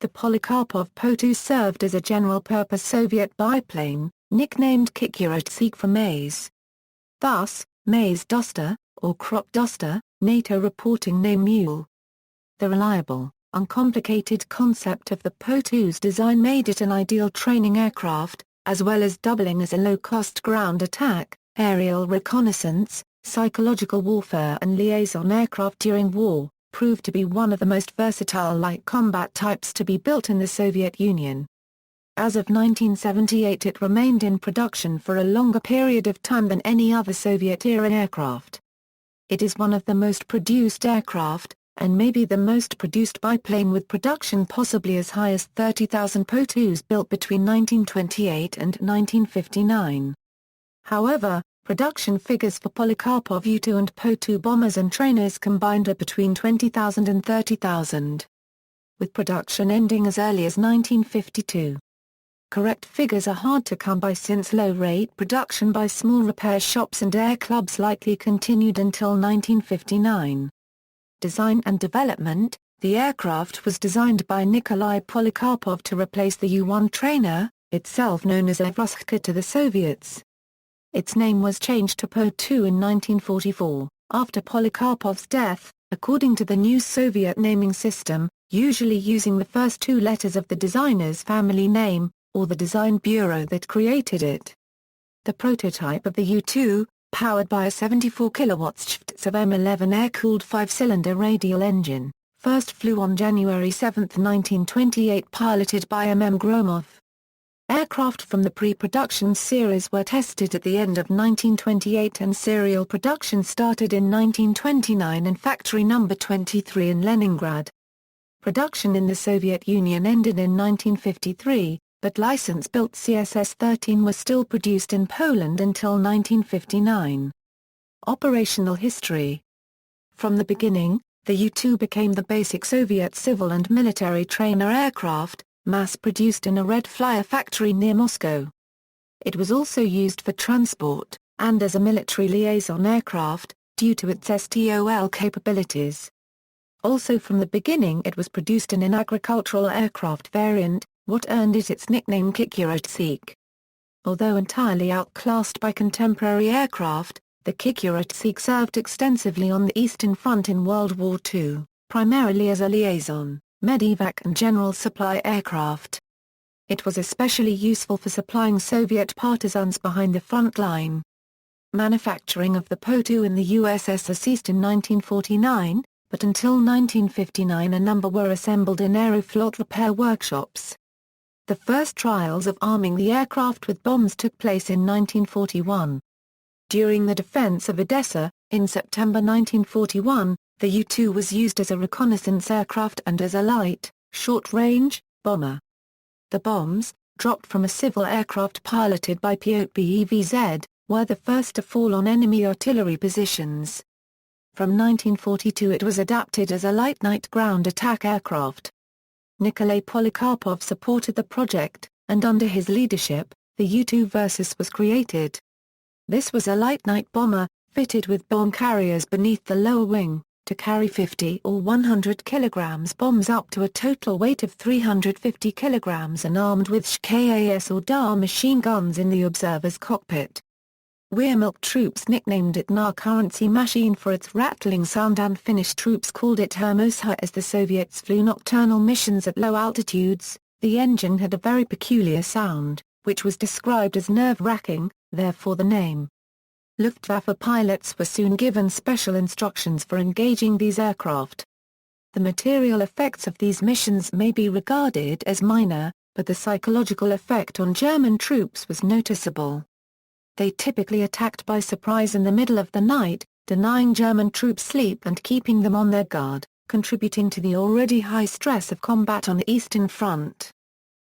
The Polikarpov Po-2 served as a general-purpose Soviet biplane, nicknamed Kukuruznik for maize. Thus, maize duster, or crop duster, NATO reporting name Mule. The reliable, uncomplicated concept of the Po-2's design made it an ideal training aircraft, as well as doubling as a low-cost ground attack, aerial reconnaissance, psychological warfare and liaison aircraft during war, proved to be one of the most versatile light combat types to be built in the Soviet Union. As of 1978 it remained in production for a longer period of time than any other Soviet-era aircraft. It is one of the most produced aircraft, and may be the most produced biplane with production possibly as high as 30,000 Po-2s built between 1928 and 1959. However, production figures for Polikarpov U-2 and Po-2 bombers and trainers combined are between 20,000 and 30,000. With production ending as early as 1952. Correct figures are hard to come by since low-rate production by small repair shops and air clubs likely continued until 1959. Design and development: the aircraft was designed by Nikolai Polikarpov to replace the U-1 trainer, itself known as Kukuruznik to the Soviets. Its name was changed to Po-2 in 1944, after Polikarpov's death, according to the new Soviet naming system, usually using the first two letters of the designer's family name, or the design bureau that created it. The prototype of the U-2, powered by a 74 kW of M11 air-cooled 5-cylinder radial engine, first flew on January 7, 1928 piloted by Gromov. Aircraft from the pre-production series were tested at the end of 1928 and serial production started in 1929 in Factory No. 23 in Leningrad. Production in the Soviet Union ended in 1953, but license-built CSS-13 was still produced in Poland until 1959. Operational history: from the beginning, the U-2 became the basic Soviet civil and military trainer aircraft, mass-produced in a Red Flyer factory near Moscow. It was also used for transport, and as a military liaison aircraft, due to its STOL capabilities. Also from the beginning it was produced in an agricultural aircraft variant, what earned it its nickname Kukuruznik. Although entirely outclassed by contemporary aircraft, the Kukuruznik served extensively on the Eastern Front in World War II, primarily as a liaison, medevac and general supply aircraft. It was especially useful for supplying Soviet partisans behind the front line. Manufacturing of the Po-2 in the USSR ceased in 1949, but until 1959 a number were assembled in Aeroflot repair workshops. The first trials of arming the aircraft with bombs took place in 1941. During the defense of Odessa, in September 1941, the U-2 was used as a reconnaissance aircraft and as a light, short-range, bomber. The bombs, dropped from a civil aircraft piloted by Piotr Bevz, were the first to fall on enemy artillery positions. From 1942 it was adapted as a light night ground attack aircraft. Nikolai Polikarpov supported the project, and under his leadership, the U-2 Versus was created. This was a light night bomber, fitted with bomb carriers beneath the lower wing, to carry 50 or 100 kilograms bombs up to a total weight of 350 kilograms and armed with SKAS or DAR machine guns in the observer's cockpit. Wehrmacht troops nicknamed it Na currency machine for its rattling sound and Finnish troops called it Hermosa as the Soviets flew nocturnal missions at low altitudes. The engine had a very peculiar sound, which was described as nerve-wracking, therefore the name. Luftwaffe pilots were soon given special instructions for engaging these aircraft. The material effects of these missions may be regarded as minor, but the psychological effect on German troops was noticeable. They typically attacked by surprise in the middle of the night, denying German troops sleep and keeping them on their guard, contributing to the already high stress of combat on the Eastern Front.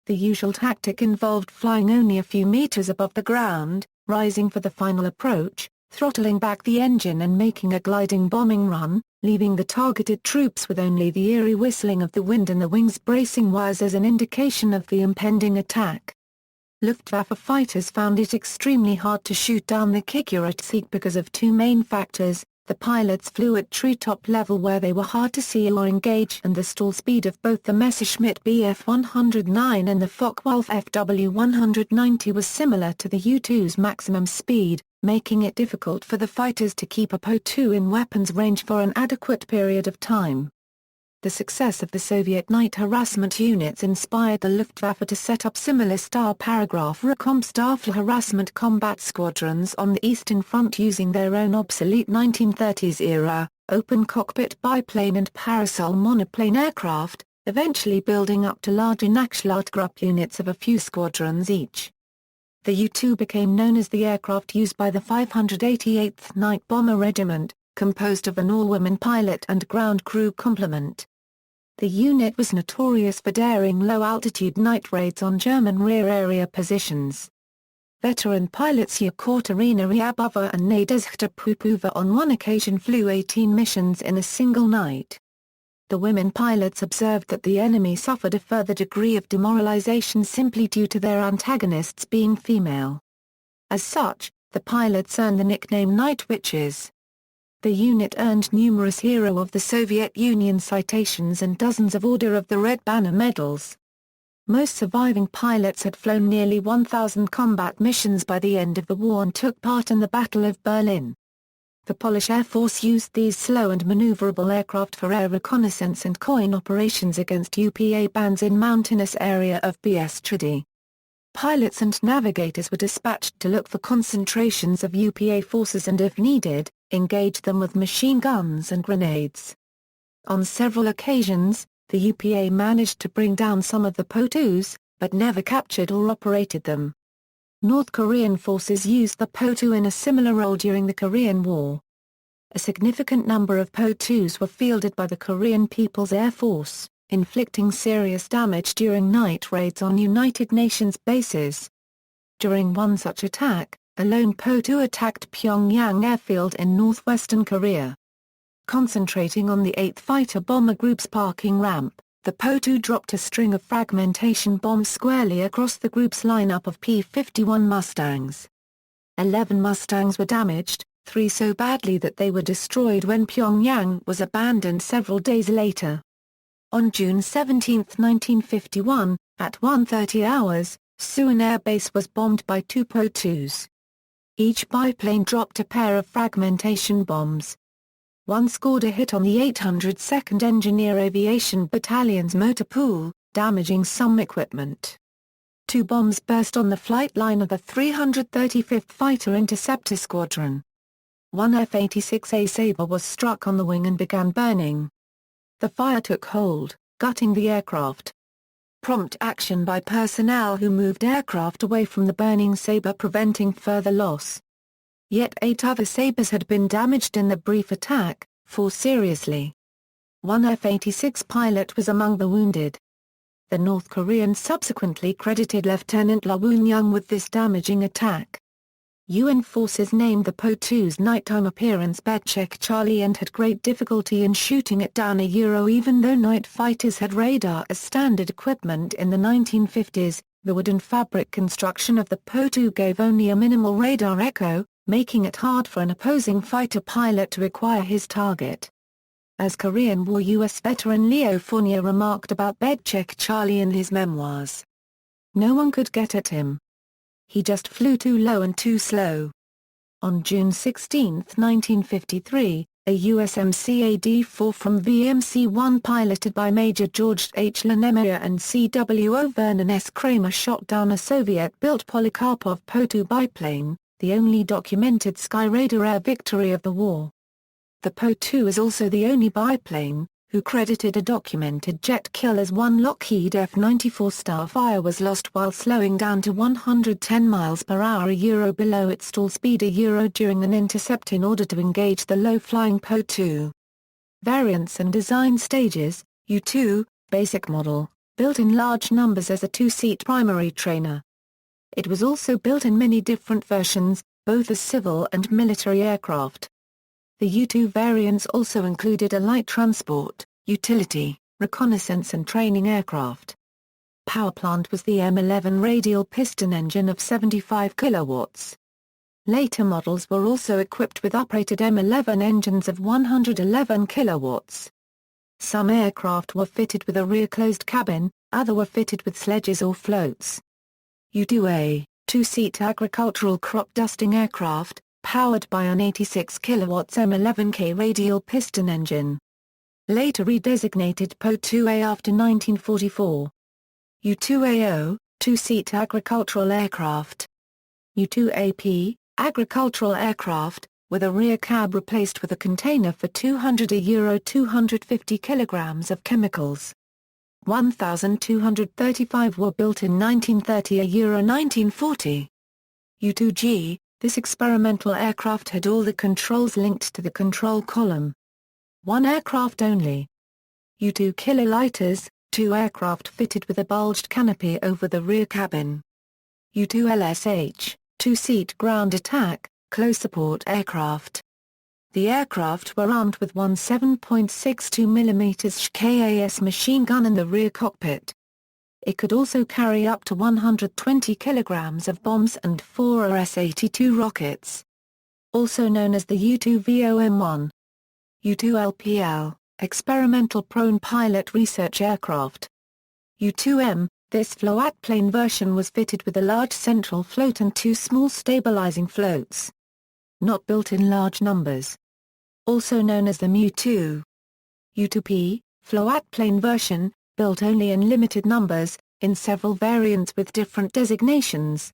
The usual tactic involved flying only a few meters above the ground, rising for the final approach, throttling back the engine and making a gliding bombing run, leaving the targeted troops with only the eerie whistling of the wind and the wings bracing wires as an indication of the impending attack. Luftwaffe fighters found it extremely hard to shoot down the Kukuruznik because of two main factors: the pilots flew at treetop level where they were hard to see or engage, and the stall speed of both the Messerschmitt Bf 109 and the Focke-Wulf FW 190 was similar to the U-2's maximum speed, making it difficult for the fighters to keep a Po-2 in weapons range for an adequate period of time. The success of the Soviet night harassment units inspired the Luftwaffe to set up similar-style paragraph Rekommensstaffel harassment combat squadrons on the Eastern Front using their own obsolete 1930s-era, open-cockpit biplane and parasol monoplane aircraft, eventually building up to larger Nachschlachtgruppe units of a few squadrons each. The U-2 became known as the aircraft used by the 588th Night Bomber Regiment, composed of an all-women pilot and ground crew complement. The unit was notorious for daring low-altitude night raids on German rear-area positions. Veteran pilots Yekaterina Ryabova and Nadezhda Popova on one occasion flew 18 missions in a single night. The women pilots observed that the enemy suffered a further degree of demoralization simply due to their antagonists being female. As such, the pilots earned the nickname Night Witches. The unit earned numerous Hero of the Soviet Union citations and dozens of Order of the Red Banner medals. Most surviving pilots had flown nearly 1,000 combat missions by the end of the war and took part in the Battle of Berlin. The Polish Air Force used these slow and maneuverable aircraft for air reconnaissance and COIN operations against UPA bands in mountainous area of Bieszczady. Pilots and navigators were dispatched to look for concentrations of UPA forces and, if needed, engage them with machine guns and grenades. On several occasions, the UPA managed to bring down some of the Po-2s, but never captured or operated them. North Korean forces used the Po-2 in a similar role during the Korean War. A significant number of Po-2s were fielded by the Korean People's Air Force, inflicting serious damage during night raids on United Nations bases. During one such attack, a lone Po-2 attacked Pyongyang airfield in northwestern Korea. Concentrating on the 8th Fighter Bomber Group's parking ramp, the Po-2 dropped a string of fragmentation bombs squarely across the group's lineup of P-51 Mustangs. 11 Mustangs were damaged, 3 so badly that they were destroyed when Pyongyang was abandoned several days later. On June 17, 1951, at 1:30 hours, Suwon Air Base was bombed by 2 Po-2s. Each biplane dropped a pair of fragmentation bombs. One scored a hit on the 802nd Engineer Aviation Battalion's motor pool, damaging some equipment. 2 bombs burst on the flight line of the 335th Fighter Interceptor Squadron. One F-86A Sabre was struck on the wing and began burning. The fire took hold, gutting the aircraft. Prompt action by personnel who moved aircraft away from the burning Sabre preventing further loss. Yet 8 other Sabres had been damaged in the brief attack, 4 seriously. One F-86 pilot was among the wounded. The North Koreans subsequently credited Lieutenant Lee Woon-young with this damaging attack. UN forces named the Po-2's nighttime appearance Bedcheck Charlie and had great difficulty in shooting it down even though night fighters had radar as standard equipment in the 1950s, the wood and fabric construction of the Po-2 gave only a minimal radar echo, making it hard for an opposing fighter pilot to acquire his target. As Korean War U.S. veteran Leo Fournier remarked about Bedcheck Charlie in his memoirs, "No one could get at him. He just flew too low and too slow." On June 16, 1953, a USMC-AD-4 from VMC-1 piloted by Major George H. Lenemire and CWO Vernon S. Kramer shot down a Soviet-built Polikarpov Po-2 biplane, the only documented Skyraider air victory of the war. The Po-2 is also the only biplane, who credited a documented jet kill as one Lockheed F-94 Starfire was lost while slowing down to 110 miles per hour below its stall speed during an intercept in order to engage the low-flying Po-2. Variants and design stages: U-2, basic model, built in large numbers as a 2-seat primary trainer. It was also built in many different versions, both as civil and military aircraft. The U-2 variants also included a light transport, utility, reconnaissance and training aircraft. Powerplant was the M11 radial piston engine of 75 kilowatts. Later models were also equipped with uprated M11 engines of 111 kilowatts. Some aircraft were fitted with a rear closed cabin, others were fitted with sledges or floats. U-2A, two-seat agricultural crop dusting aircraft, powered by an 86 kilowatts M11K radial piston engine. Later redesignated Po-2A after 1944. U-2AO, two-seat agricultural aircraft. U-2AP, agricultural aircraft, with a rear cab replaced with a container for €250 kilograms of chemicals. 1,235 were built in 1930–1940. U-2G, this experimental aircraft had all the controls linked to the control column. One aircraft only. U-2 kiloliters, two aircraft fitted with a bulged canopy over the rear cabin. U-2LSH, two-seat ground attack, close support aircraft. The aircraft were armed with one 7.62 mm KAS machine gun in the rear cockpit. It could also carry up to 120 kilograms of bombs and 4 RS-82 rockets. Also known as the U-2VOM-1. U-2LPL, experimental prone pilot research aircraft. U-2M, this floatplane version was fitted with a large central float and two small stabilizing floats. Not built in large numbers. Also known as the Mu-2. U-2P, floatplane version, built only in limited numbers, in several variants with different designations.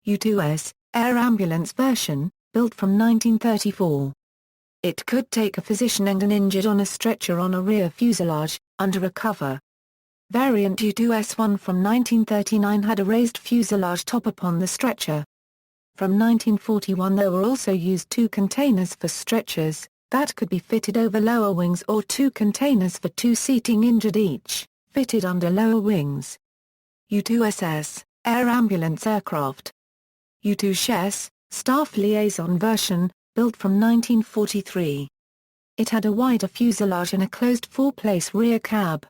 U-2S, air ambulance version, built from 1934. It could take a physician and an injured on a stretcher on a rear fuselage, under a cover. Variant U-2S1 from 1939 had a raised fuselage top upon the stretcher. From 1941 there were also used two containers for stretchers, that could be fitted over lower wings or two containers for two seating injured each, fitted under lower wings. U-2SS, air ambulance aircraft. U-2SHES, staff liaison version, built from 1943. It had a wider fuselage and a closed four-place rear cab.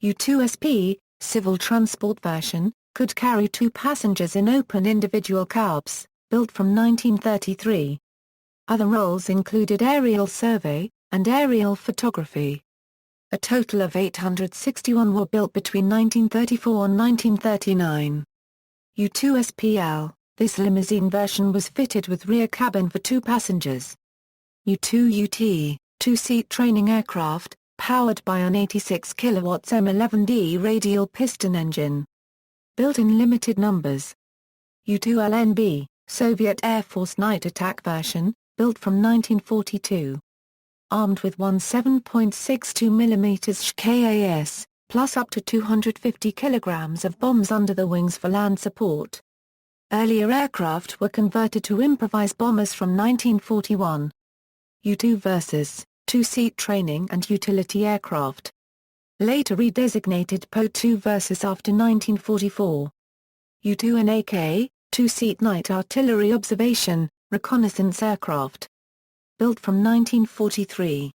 U-2SP, civil transport version, could carry two passengers in open individual cabs, built from 1933. Other roles included aerial survey, and aerial photography. A total of 861 were built between 1934 and 1939. U-2SPL, this limousine version was fitted with rear cabin for two passengers. U-2UT, two-seat training aircraft, powered by an 86 kilowatts M11D radial piston engine. Built in limited numbers. U-2LNB, Soviet Air Force night attack version, built from 1942. Armed with one 7.62 mm KAS, plus up to 250 kilograms of bombs under the wings for land support. Earlier aircraft were converted to improvised bombers from 1941. U-2 versus, two-seat training and utility aircraft. Later redesignated Po-2 versus after 1944. U-2NAK, two-seat night artillery observation, reconnaissance aircraft. Built from 1943.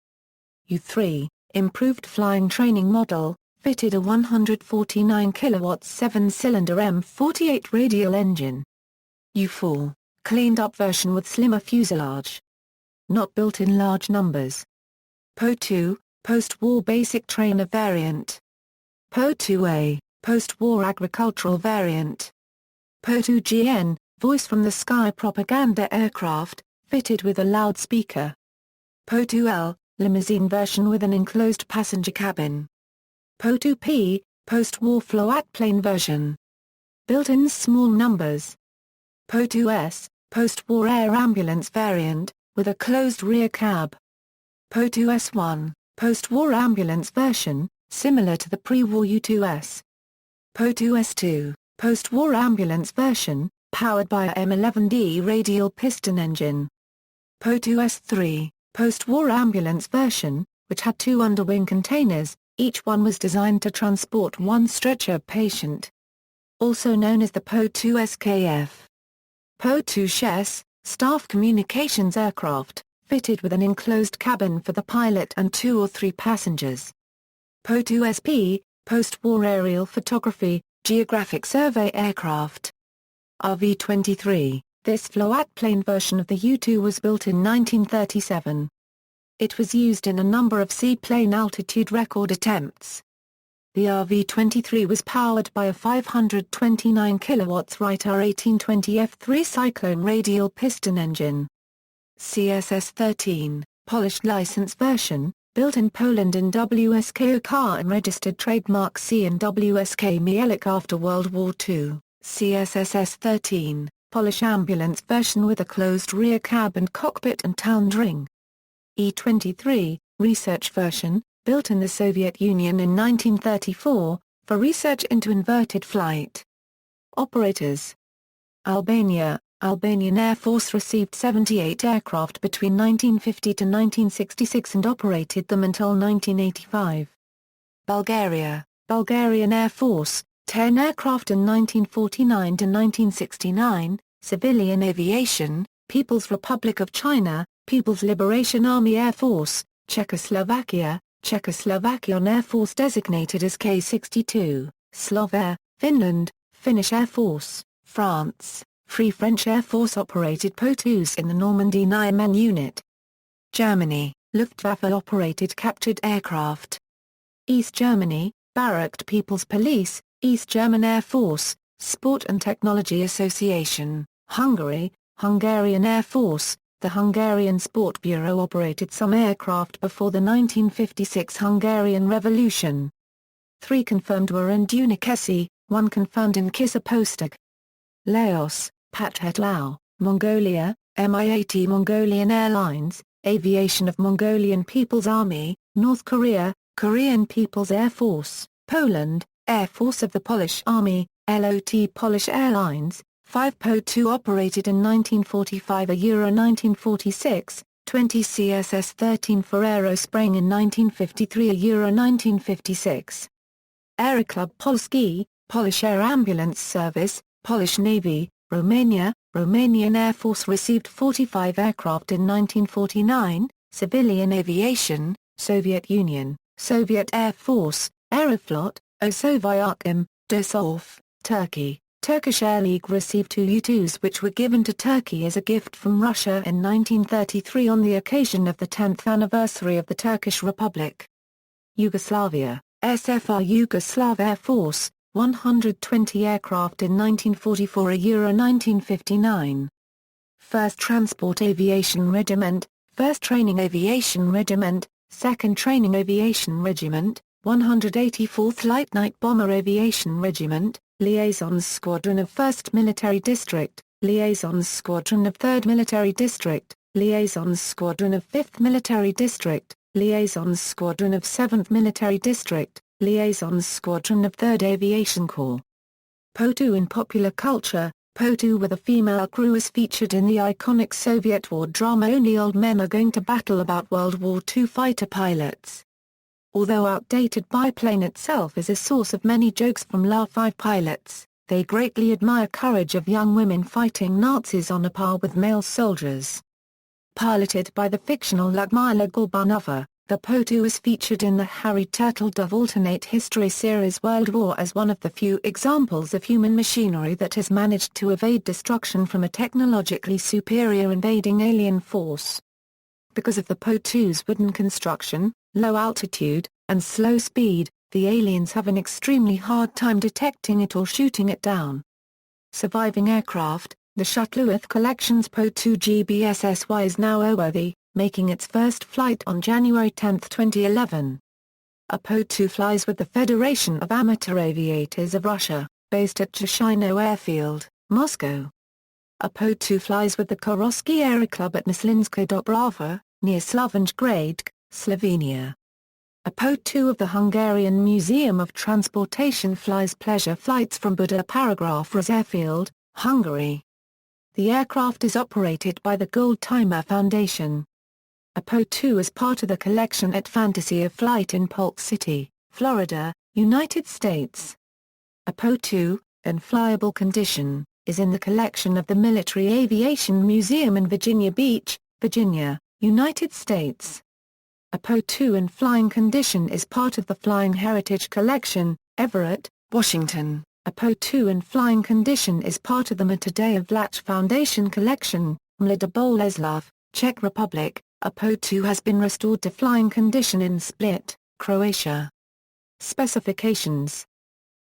U-3, improved flying training model, fitted a 149 kilowatts 7-cylinder M48 radial engine. U-4, cleaned-up version with slimmer fuselage. Not built in large numbers. Po-2, post-war basic trainer variant. Po-2A, post-war agricultural variant. Po-2GN, voice from the sky propaganda aircraft, fitted with a loudspeaker. Po-2L, limousine version with an enclosed passenger cabin. Po-2P, post-war floatplane version. Built in small numbers. Po-2S, post-war air ambulance variant, with a closed rear cab. Po-2S1, post-war ambulance version, similar to the pre-war U-2S. Po-2S2, post-war ambulance version, powered by a M11D radial piston engine. Po-2S3, post-war ambulance version, which had two underwing containers, each one was designed to transport one stretcher patient. Also known as the Po-2SKF. Po-2SHES, staff communications aircraft, fitted with an enclosed cabin for the pilot and two or three passengers. Po-2SP, post-war aerial photography, geographic survey aircraft. RV-23, This floatplane version of the U-2 was built in 1937. It was used in a number of seaplane altitude record attempts. The RV-23 was powered by a 529 kW Wright R1820 F3 Cyclone radial piston engine. CSS-13, polished license version, built in Poland in WSK Okar and registered trademark C and WSK Mielik after World War II. CSSS-13, Polish ambulance version with a closed rear cab and cockpit and town ring. E-23, research version, built in the Soviet Union in 1934, for research into inverted flight. Operators. Albania. Albanian Air Force received 78 aircraft between 1950 to 1966 and operated them until 1985. Bulgaria. Bulgarian Air Force, 10 aircraft in 1949 to 1969, civilian aviation, People's Republic of China, People's Liberation Army Air Force, Czechoslovakia, Czechoslovakian Air Force designated as K-62, Slovakia, Finland, Finnish Air Force, France, Free French Air Force operated Po-2s in the Normandy Niemen unit. Germany, Luftwaffe operated captured aircraft. East Germany, Barracked People's Police, East German Air Force, Sport and Technology Association, Hungary, Hungarian Air Force, the Hungarian Sport Bureau operated some aircraft before the 1956 Hungarian Revolution. 3 confirmed were in Dunakesi, 1 confirmed in Kisa-Postag. Laos, Pathet-Lao, Mongolia, Mi-80 Mongolian Airlines, Aviation of Mongolian People's Army, North Korea, Korean People's Air Force, Poland, Air Force of the Polish Army, LOT Polish Airlines, 5 Po-2 operated in 1945 Euro 1946, 20 CSS-13 for aerospraying in 1953 Euro 1956. Aeroclub Polski, Polish Air Ambulance Service, Polish Navy, Romania, Romanian Air Force received 45 aircraft in 1949, civilian aviation, Soviet Union, Soviet Air Force, Aeroflot, Osovayakim, Dosov, Turkey. Turkish Air League received 2 U-2s which were given to Turkey as a gift from Russia in 1933 on the occasion of the 10th anniversary of the Turkish Republic. Yugoslavia, SFR Yugoslav Air Force, 120 aircraft in 1944 Euro 1959. 1st Transport Aviation Regiment, 1st Training Aviation Regiment, 2nd Training Aviation Regiment, 184th Light Night Bomber Aviation Regiment, Liaisons Squadron of 1st Military District, Liaisons Squadron of 3rd Military District, Liaisons Squadron of 5th Military District, Liaisons Squadron of 7th Military District, Liaisons Squadron of 3rd Aviation Corps. Po-2 in popular culture, Po-2 with a female crew is featured in the iconic Soviet war drama Only Old Men Are Going to Battle about World War II fighter pilots. Although outdated, biplane itself is a source of many jokes from La-5 pilots, they greatly admire courage of young women fighting Nazis on a par with male soldiers. Piloted by the fictional Lyudmila Gorbanova, the Po-2 is featured in the Harry Turtledove alternate history series World War as one of the few examples of human machinery that has managed to evade destruction from a technologically superior invading alien force. Because of the Po-2's wooden construction, low altitude, and slow speed, the aliens have an extremely hard time detecting it or shooting it down. Surviving aircraft, the Shuttleworth Collection's Po-2 GBSSY is now airworthy, making its first flight on January 10, 2011. A Po-2 flies with the Federation of Amateur Aviators of Russia, based at Chashino Airfield, Moscow. A Po-2 flies with the Kukuruznik Aeroclub at Myslinska Dobrava, near Slovenj Gradec, Slovenia. A Po-2 of the Hungarian Museum of Transportation flies pleasure flights from Buda Paragraph Airfield, Hungary. The aircraft is operated by the Goldtimer Foundation. A Po-2 is part of the collection at Fantasy of Flight in Polk City, Florida, United States. A Po-2, in flyable condition, is in the collection of the Military Aviation Museum in Virginia Beach, Virginia, United States. A Po-2 in flying condition is part of the Flying Heritage Collection, Everett, Washington, A Po-2 in flying condition is part of the Matodejev Latch Foundation collection, Mlada Boleslav, Czech Republic. A Po-2 has been restored to flying condition in Split, Croatia. Specifications.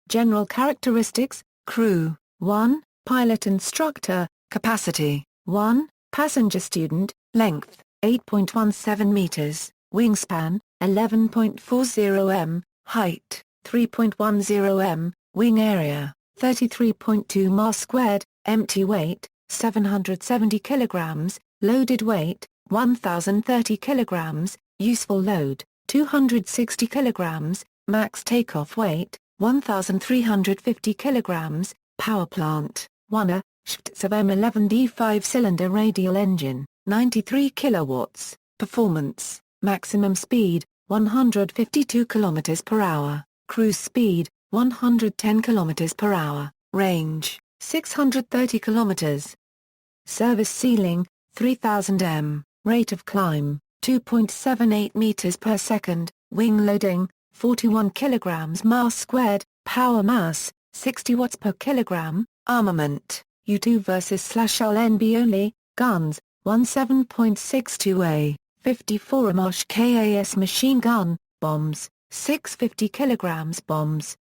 General characteristics: crew, 1, pilot instructor, capacity, 1, passenger student, length, 8.17 meters, wingspan, 11.40 m, height, 3.10 m, wing area, 33.2 mass squared, empty weight, 770 kilograms, loaded weight, 1,030 kilograms, useful load, 260 kilograms, max takeoff weight, 1,350 kilograms, power plant, 1 Shvtsov M11D 5-cylinder radial engine, 93 kilowatts, performance, maximum speed, 152 km per hour, cruise speed, 110 km per hour, range, 630 km. Service ceiling, 3000 m, rate of climb, 2.78 meters per second, wing loading, 41 kilograms mass squared, power mass, 60 watts per kilogram, armament, U-2 vs /LNB only, guns, 17.62A, 54 mm KAS machine gun, bombs, 650 kilograms bombs.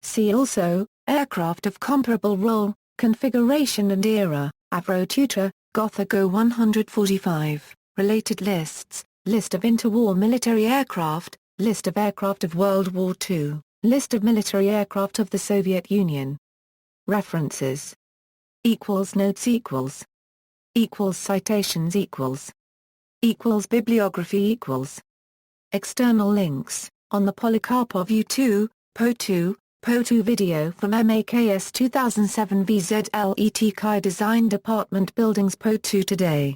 See also, aircraft of comparable role, configuration and era, Avrotutra, Gotha-Go 145, related lists, list of interwar military aircraft, list of aircraft of World War II, list of military aircraft of the Soviet Union. References. Notes citations bibliography External links, on the Polikarpov U-2, Po-2, Po-2 video from MAKS 2007 VZLET Kai Design Department Buildings Po-2 Today.